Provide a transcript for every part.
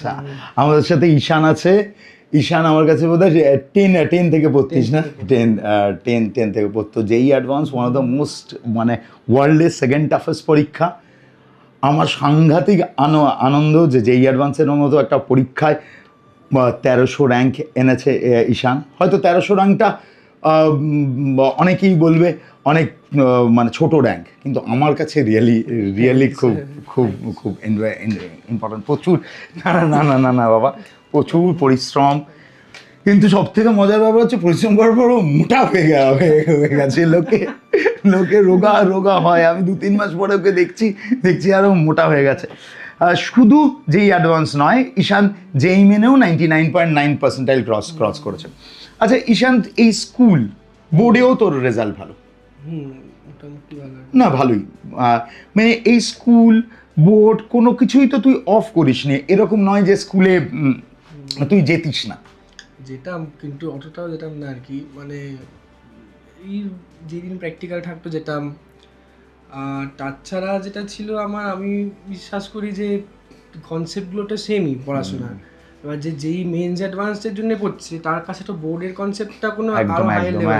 আচ্ছা, আমাদের সাথে ঈশান আছে। ঈশান আমার কাছে বোধহয় 10 থেকে পড়তিস না? 10 থেকে পড়তো। JEE advance one of the most, মানে ওয়ার্ল্ডের সেকেন্ড টাফেস্ট পরীক্ষা। আমার সাংঘাতিক আনন্দ যে JEE অ্যাডভান্সের মতো একটা পরীক্ষায় 1300 র্যাঙ্ক এনেছে ঈশান। হয়তো 1300 র্যাঙ্কটা অনেকেই বলবে অনেক মানে ছোট র্যাঙ্ক, কিন্তু আমার কাছে রিয়েলি খুব খুব খুব ইম্পর্টেন্ট। প্রচুর না বাবা, প্রচুর পরিশ্রম। কিন্তু সব থেকে মজার ব্যাপার হচ্ছে পরিশ্রম করার পরও মোটা হয়ে গেছে। লোকে রোগা হয়। আমি 2-3 মাস পরে ওকে দেখছি আরও মোটা হয়ে গেছে। শুধু যেই অ্যাডভান্স নয়, ঈশান JEE মেনেও 99.9% ক্রস করেছে। আচ্ছা ঈশান, এই স্কুল বোর্ডেও তোর রেজাল্ট ভালো? না, ভালোই। মানে এই স্কুল বোর্ড কোনো কিছুই তো তুই অফ করিস নি, এরকম নয় যে স্কুলে তুই যেতিস না। যেতাম, কিন্তু অতটাও যেতাম না আর কি। মানে এই যেদিন প্র্যাকটিক্যাল থাকতো যেতাম। তাছাড়া যেটা ছিল আমার, আমি বিশ্বাস করি যে কনসেপ্টগুলো তো সেমই পড়াশোনার। এবার যে যেই মেন্স অ্যাডভান্সের জন্য পড়ছে তার কাছে তো বোর্ডের কনসেপ্টটা কোনো আরো হাই লেভেল,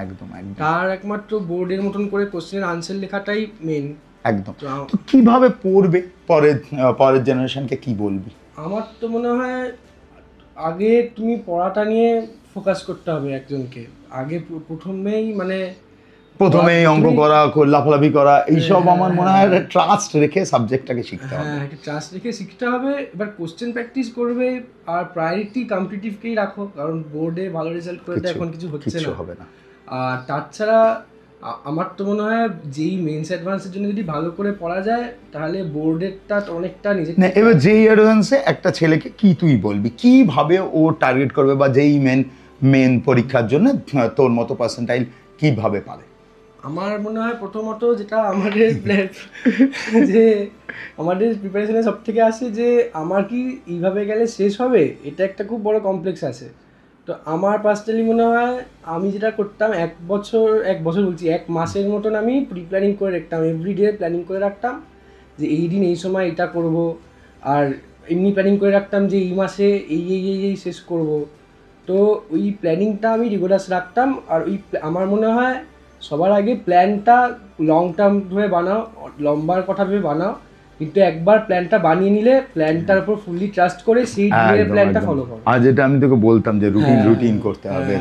একদম তার একমাত্র বোর্ডের মতন করে কোশ্চেনের আনসার লেখাটাই মেন। একদম। তো কিভাবে পড়বে পরের জেনারেশনকে কি বলবি? আমার তো মনে হয় আগে তুমি পড়াটা নিয়ে ফোকাস করতে হবে একজনকে। আগে প্রথমেই অঙ্ক করা, লাফালাফি করা, এইসব আমার মনে হয় ট্রাস্ট রেখে সাবজেক্টটাকে শিখতে হবে। হ্যাঁ, ট্রাস্ট রেখে শিখতে হবে। এবার কোশ্চেন প্র্যাকটিস করবে, আর প্রায়োরিটি কম্পিটিটিভকেই রাখো, কারণ বোর্ডে ভালো রেজাল্ট করে তো এখন কিছু হবে না। আর তাছাড়া আমার তো মনে হয় যেই মেন্স অ্যাডভান্সের জন্য যদি ভালো করে পড়া যায় তাহলে বোর্ডেরটা অনেকটা নিজে। এবার JEE অ্যাডভান্সে একটা ছেলেকে কি তুই বলবি, কিভাবে ও টার্গেট করবে, বা JEE মেন পরীক্ষার জন্য তোর মতো পার্সেন্টাইল কিভাবে পাবে? আমার মনে হয় প্রথমত যেটা আমাদের যে আমাদের প্রিপারেশনে সব থেকে আসে যে আমার কি এইভাবে গেলে শেষ হবে, এটা একটা খুব বড় কমপ্লেক্স আছে। তো আমার পার্সোনালি মনে হয় আমি যেটা করতাম, এক মাসের মতন আমি প্রি প্ল্যানিং করে রাখতাম, এভরিডে প্ল্যানিং করে রাখতাম যে এই দিন এই সময় এটা করব। আর এমনি প্ল্যানিং করে রাখতাম যে এই মাসে এই শেষ করব। তো ওই প্ল্যানিংটা আমি রিগুলার রাখতাম। আর আমার মনে হয় সবার আগে প্ল্যানটা লং টার্ম ধরে বানাও, লম্বার কথা ভেবে বানাও, কিন্তু একবার প্ল্যানটা বানিয়ে নিলে প্ল্যানটার উপর ফুললি ট্রাস্ট করে সেই দিনের প্ল্যানটা ফলো করো। আর যেটা আমি তোকে বলতাম যে রুটিন করতে হবে।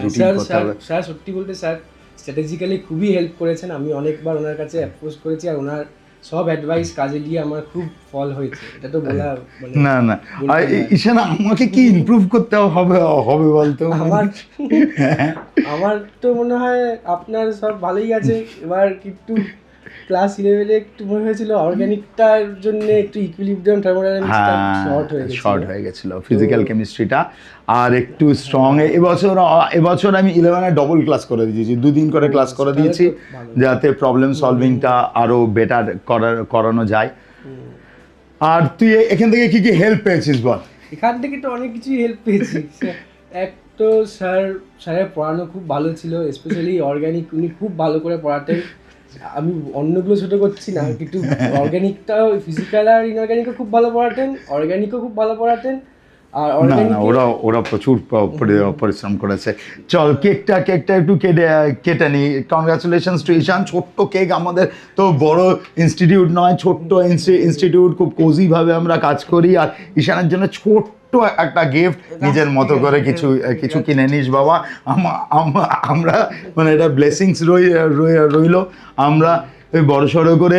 স্যার সত্যি বলতে স্যার স্ট্র্যাটেজিক্যালি খুবই হেল্প করেছেন। আমি অনেকবার ওনার কাছে অ্যাপ্রোচ করেছি, আর ওনার সব অ্যাডভাইস কাজে দিয়ে আমার খুব ফল হয়েছে। এটা তো বলা না। আর ঈশান, আমাকে কি ইমপ্রুভ করতে হবে বলতো? আমার তো মনে হয় আপনার সব ভালোই আছে। এবার কিন্তু ক্লাস 11-এ একটু মনে হয়েছিল অর্গানিকটার জন্য একটু ইকুইলিব্রিয়াম থার্মোডাইনামিক্সটা শর্ট হয়ে গেছিল, ফিজিক্যাল কেমিস্ট্রিটা আর একটু স্ট্রং। এবছর আমি 11-এ ডবল ক্লাস করে দিয়েছি, 2 দিন করে ক্লাস করে দিয়েছি, যাতে প্রবলেম সলভিংটা আরো বেটার করানো যায়। আর তুই এখান থেকে কি হেল্প পেয়েছিস বল? এখান থেকে তো অনেক কিছুই হেল্প পেয়েছি। এক তো স্যারের পড়ানো খুব ভালো ছিল, স্পেশালি অর্গানিক উনি খুব ভালো করে পড়াতেন। আমি অন্যগুলো ছোটো করছি না, কিন্তু অর্গানিকটাও, ফিজিক্যাল আর ইনঅর্গানিকও খুব ভালো পড়াতেন, অর্গানিকও খুব ভালো পড়াতেন। আর ওরা প্রচুর পরিশ্রম করেছে। চল কেকটা একটু কেটে নি। কনগ্রাচুলেশনস টু ঈশান। ছোট্ট কেক, আমাদের তো বড় ইনস্টিটিউট নয়, ছোট্ট ইনস্টিটিউট, খুব কোজিভাবে আমরা কাজ করি। আর ঈশানের জন্য ছোট্ট একটা গিফট, নিজের মতো করে কিছু কিনে নিস বাবা। আমরা মানে এটা ব্লেসিংস রইল। আমরা ওই বড় সড়ো করে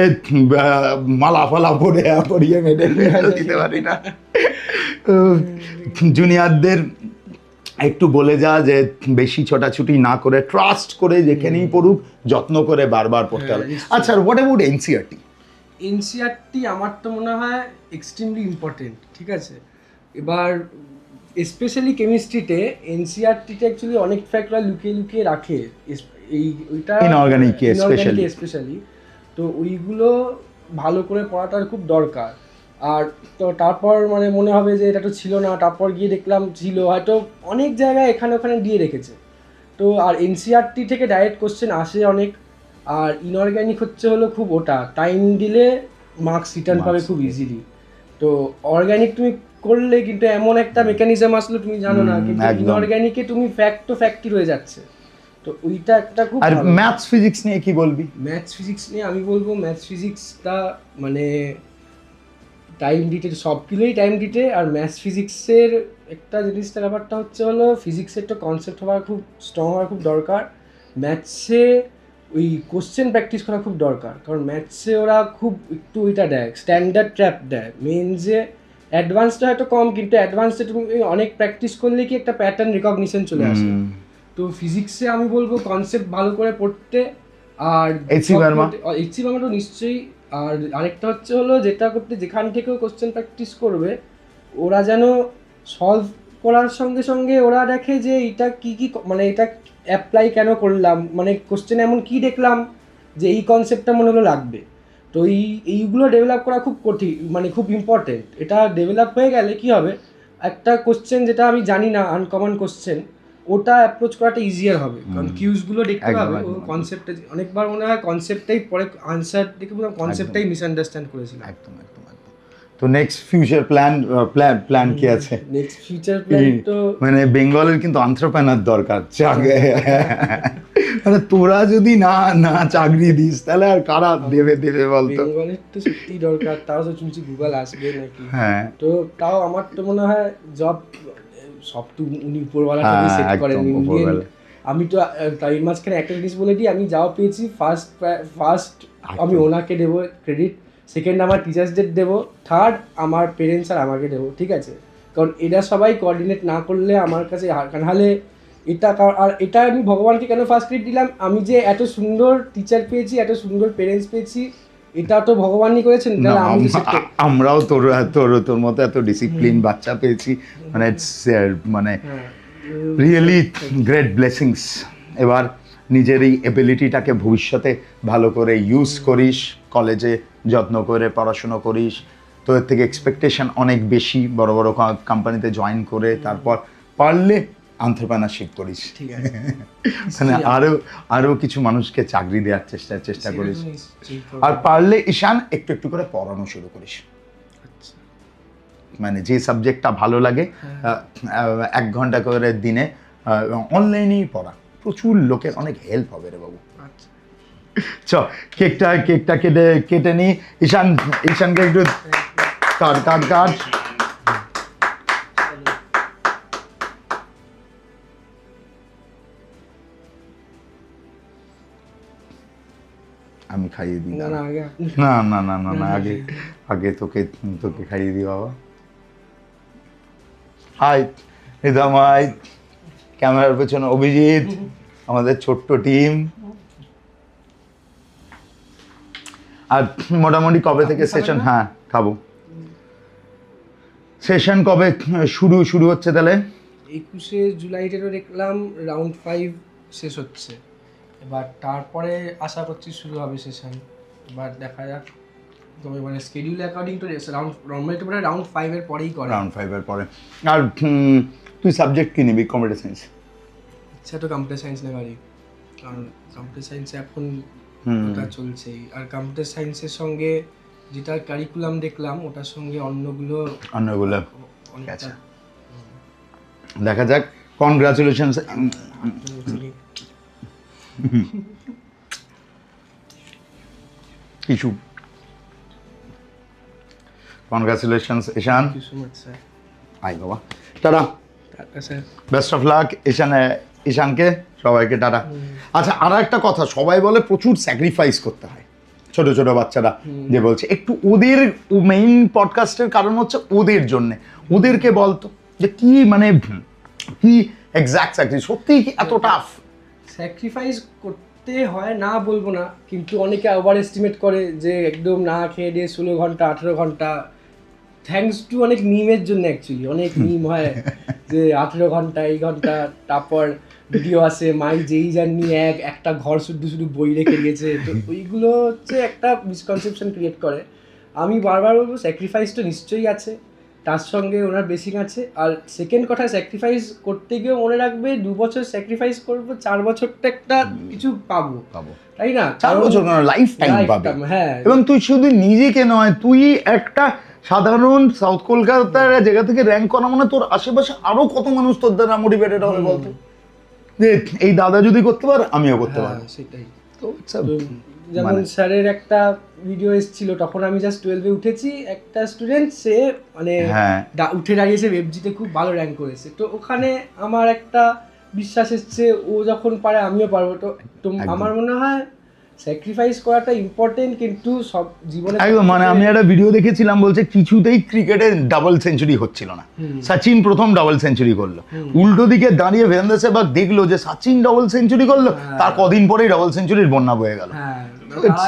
মালা ফালা পরিয়ে মেডেল দিতে পারি না। জুনিয়রদের একটু বলে যা যে বেশি ছোটাছুটি না করে, ট্রাস্ট করে যেখানেই পড়ুক যত্ন করে বারবার পড়তে হবে। আচ্ছা, হোয়াট অ্যাবাউট এনসিইআরটি? আমার তো মনে হয় এক্সট্রিমলি ইম্পর্টেন্ট, ঠিক আছে। এবার স্পেশালি কেমিস্ট্রিতে এনসিইআরটিতে অ্যাকচুয়ালি অনেক ফ্যাক্টর লুকিয়ে রাখে, ওইটা ইনঅর্গানিক স্পেশালি। তো ওইগুলো ভালো করে পড়াটার খুব দরকার। আর তো তারপর মানে মনে হবে যে এটা তো ছিল না, তারপর গিয়ে দেখলাম ছিল, হয়তো অনেক জায়গায় এখানে ওখানে দিয়ে রেখেছে। তো আর এনসিইআরটি থেকে ডাইরেক্ট কোশ্চেন আসে অনেক। আর ইনঅর্গানিক হলো খুব ওটা টাইম দিলে মার্কস রিটার্ন পাবে খুব ইজিলি। তো অর্গানিক তুমি করলে কিন্তু এমন একটা মেকানিজম আসলে তুমি জানো না, কিন্তু একদম। ইনঅর্গ্যানিকে তুমি ফ্যাক্টই রয়ে যাচ্ছে। তো ওইটা একটা খুব আর ম্যাথস ফিজিক্স নিয়ে কি বলবি? ম্যাথস ফিজিক্স নিয়ে আমি বলবো ম্যাথস ফিজিক্সটা মানে টাইম দিতে সবগুলোই টাইম দিতে, আর ম্যাথস ফিজিক্সের একটা জিনিসটা ব্যাপারটা হচ্ছে হলো ফিজিক্সের তো কনসেপ্ট হওয়া খুব স্ট্রং হওয়া খুব দরকার, ম্যাথসে ওই কোশ্চেন প্র্যাকটিস করা খুব দরকার, কারণ ম্যাথসে ওরা খুব একটু ওইটা দেয়, স্ট্যান্ডার্ড ট্র্যাপ দেয় মেন, যে অ্যাডভান্সটা হয়তো কম, কিন্তু অ্যাডভান্সে তুমি অনেক প্র্যাকটিস করলে কি একটা প্যাটার্ন রিকগনিশন চলে আসে। তো ফিজিক্সে আমি বলবো কনসেপ্ট ভালো করে পড়তে, আর এইচসি ভার্মা তো নিশ্চয়ই, আর আরেকটা হচ্ছে হলো যেটা করতে যেখান থেকেও কোশ্চেন প্র্যাকটিস করবে ওরা যেন সলভ করার সঙ্গে সঙ্গে ওরা দেখে যে এটা কি মানে এটা অ্যাপ্লাই কেন করলাম, মানে কোশ্চেন এমন কি দেখলাম যে এই কনসেপ্টটা মনে হলো লাগবে। তো এইগুলো ডেভেলপ করা খুব কঠিন, মানে খুব ইম্পর্টেন্ট। এটা ডেভেলপ হয়ে গেলে কি হবে, একটা কোশ্চেন যেটা আমি জানি না আনকমন কোশ্চেন, ওটা অ্যাপ্রোচ করাটা ইজিয়ার হবে, কারণ কিউজগুলো দেখতে পাবে ও কনসেপ্টে। অনেকবার মনে হয় কনসেপ্টটাই পরে আনসার দেখে বললাম কনসেপ্টটাই মিসআন্ডারস্ট্যান্ড করেছিলাম। একদম একদম একদম। তো নেক্সট ফিউচার প্ল্যান কি আছে? নেক্সট ফিউচার প্ল্যান তো মানে বেঙ্গলের কিন্তু এন্টারপ্রেনার দরকার, মানে তোরা যদি না না চাকরি দিস তাহলে আর কারা দেবে বলতো? বেঙ্গলের তো সত্যি দরকার, তাও তো শুনছি গুগল আসবে নাকি। হ্যাঁ, তো তাও আমার তো মনে হয় জব সব তো উনি উপরওয়ালাটাকে সেট করেন ইন্ডিয়ান। আমি তো তাই মাঝখানে একটা জিনিস বলে দিই, আমি যাও পেয়েছি ফার্স্ট আমি ওনাকে দেবো ক্রেডিট, সেকেন্ড আমার টিচার্সদের দেবো, থার্ড আমার পেরেন্টস আর আমাকে দেবো, ঠিক আছে? কারণ এরা সবাই কোঅর্ডিনেট না করলে আমার কাছে নাহলে এটা, আর এটা আমি ভগবানকে কেন ফার্স্ট ক্রেডিট দিলাম, আমি যে এত সুন্দর টিচার পেয়েছি, এত সুন্দর পেরেন্টস পেয়েছি, এটা তো ভগবানই করেছেন। আমরাও তোর মতো এত ডিসিপ্লিন বাচ্চা পেয়েছি, মানে মানে রিয়েলি গ্রেট ব্লেসিংস। এবার নিজের এই এবিলিটিটাকে ভবিষ্যতে ভালো করে ইউজ করিস, কলেজে যত্ন করে পড়াশুনো করিস, তোদের থেকে এক্সপেকটেশন অনেক বেশি, বড় বড় কোম্পানিতে জয়েন করে তারপর পারলে এন্টারপ্রেনারশিপ করিস, ঠিক আছে? মানে আরো কিছু মানুষকে চাকরি দেওয়ার চেষ্টা করিস, আর পারলে ঈশান একটু একটু করে পড়ানো শুরু করিস। মানে যে সাবজেক্টটা ভালো লাগে 1 ঘন্টা করে দিনে অনলাইনেই পড়া, প্রচুর লোকের অনেক হেল্প হবে রে বাবু। চ কেকটা কেটে নি। ঈশানকে একটু কাট। আমি খাইয়ে দিই না, আগে তোকে খাইয়ে দিই বাবা। হাই নিদামাই, ক্যামেরার পেছনে অভিজিৎ, আমাদের ছোট্ট টিম। আর মোটামুটি কবে থেকে সেশন? হ্যাঁ খাবো। সেশন কবে শুরু হচ্ছে তাহলে? 21শে জুলাই দেখলাম রাউন্ড 5 শেষ হচ্ছে, এবার তারপরে আশা করছি শুরু হবে সেশন। এবার দেখা যাক, তবে মানে স্কেডিউল অ্যাকর্ডিং টু রাউন্ড 5 এর পরেই করে, রাউন্ড 5 এর পরে। আর তুই সাবজেক্ট কি নিবি? Computer science? ইচ্ছা তো কম্পিউটার সায়েন্স নেওয়ারই, কারণ কম্পিউটার সায়েন্সে এখন ওটা চলছেই, আর কম্পিউটার সায়েন্সের সঙ্গে যেটা কারিকুলাম দেখলাম ওটার সঙ্গে অন্যগুলো আচ্ছা দেখা যাক। কনগ্রাচুলেশনস কিছু, congratulations Ishan. Thank you so much sir. আই বাবা, tata sir, best of luck ঈশানকে, সবাইকে টাটা। আচ্ছা, আর একটা কথা, সবাই বলে প্রচুর স্যাক্রিফাইস করতে হয়, ছোট ছোট বাচ্চারা যে বলছে, একটু ওদের মেইন পডকাস্টের কারণ হচ্ছে ওদের জন্যে, ওদেরকে বলতো যে কি মানে কি এক্স্যাক্ট স্যাক্রিফাইস, সত্যিই কি এত টাফ? স্যাক্রিফাইস করতে হয় না বলবো না, কিন্তু অনেকে ওভার এস্টিমেট করে যে একদম না খেয়ে দিয়ে 16 ঘন্টা 18 ঘন্টা, থ্যাঙ্কস টু অনেক মিমের জন্য অ্যাকচুয়ালি অনেক মিম হয় যে 18 ঘন্টা এই ঘন্টা, তারপর ভিডিও আসে মাই যেই জানি একটা ঘর শুধু বই রেখে দিয়েছে, তো ওইগুলো হচ্ছে একটা মিসকনসেপশন ক্রিয়েট করে। আমি বারবার বলবো স্যাক্রিফাইস তো নিশ্চয়ই আছে, তার সঙ্গে ওনার বেসিং আছে। আর সেকেন্ড কথা, স্যাক্রিফাইস করতে গিয়ে মনে রাখবে 2 বছর স্যাক্রিফাইস করবো, 4 বছরটা একটা কিছু পাবো, তাই না? 4 বছর লাইফ টাইম পাবে। হ্যাঁ, এবং তুই শুধু নিজেকে নয়, তুই একটা সাধারণ সাউথ কলকাতার জায়গা থেকে র্যাঙ্ক করা মানে তোর আশেপাশে আরো কত মানুষ তোর দ্বারা মোটিভেটেড হবে বলতো, যে এই দাদা যদি করতে পারে আমিও করতে পারবো। সেটাই তো যেমন স্যারের একটা ভিডিও এসেছিল, তখন আমি জাস্ট 12-এ উঠেছি, একটা স্টুডেন্ট সে মানে উঠে দাঁড়িয়েছে ওয়েবজিতে, খুব ভালো র্যাঙ্ক করেছে। তো ওখানে আমার একটা বিশ্বাস এসছে ও যখন পারে আমিও পারবো। তো আমার মনে হয় স্যাক্রিফাইস করাটা ইম্পর্টেন্ট, কিন্তু সব জীবনে একদম। মানে আমি একটা ভিডিও দেখেছিলাম, বলছে কিছুতেই ক্রিকেটে ডাবল সেঞ্চুরি হচ্ছিল না, সচিন প্রথম ডাবল সেঞ্চুরি করলো, উল্টো দিকে দাঁড়িয়ে বীরেন্দ্র সেহবাগ দেখলো যে সচিন ডাবল সেঞ্চুরি করলো, তার কদিন পরেই ডাবল সেঞ্চুরির বন্যা বয়ে গেল।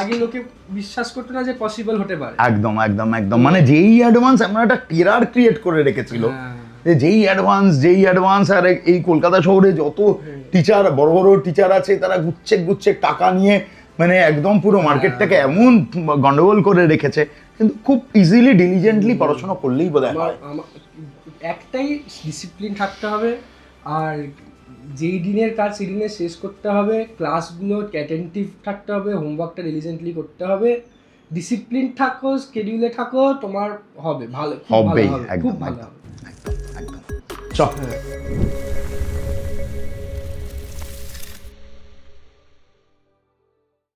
আগে লোকে বিশ্বাস করতো না যে পসিবল হতে পারে। একদম একদম একদম। মানে যেই অ্যাডভান্স এমন একটা টেরার ক্রিয়েট করে রেখেছিল, যেই অ্যাডভান্স আর এই কলকাতা শহরে যত টিচার, বড় বড় টিচার আছে, তারা গুচ্ছে গুচ্ছে টাকা নিয়ে মানে একদম পুরো মার্কেটটাকে এমন গন্ডগোল করে রেখেছে। কিন্তু খুব ইজিলি ডিলিজেন্টলি পড়াশোনা করলেই বোধহয় হয়। একটাই ডিসিপ্লিন থাকতে হবে, আর যেই দিনের কাজ সেই দিনে শেষ করতে হবে, ক্লাসগুলো অ্যাটেন্টিভ থাকতে হবে, হোমওয়ার্কটা ডিলিজেন্টলি করতে হবে, ডিসিপ্লিন থাকো, স্কেডিউলে থাকো, তোমার হবে ভালো, হবে খুব ভালো হবে। একদম একদম।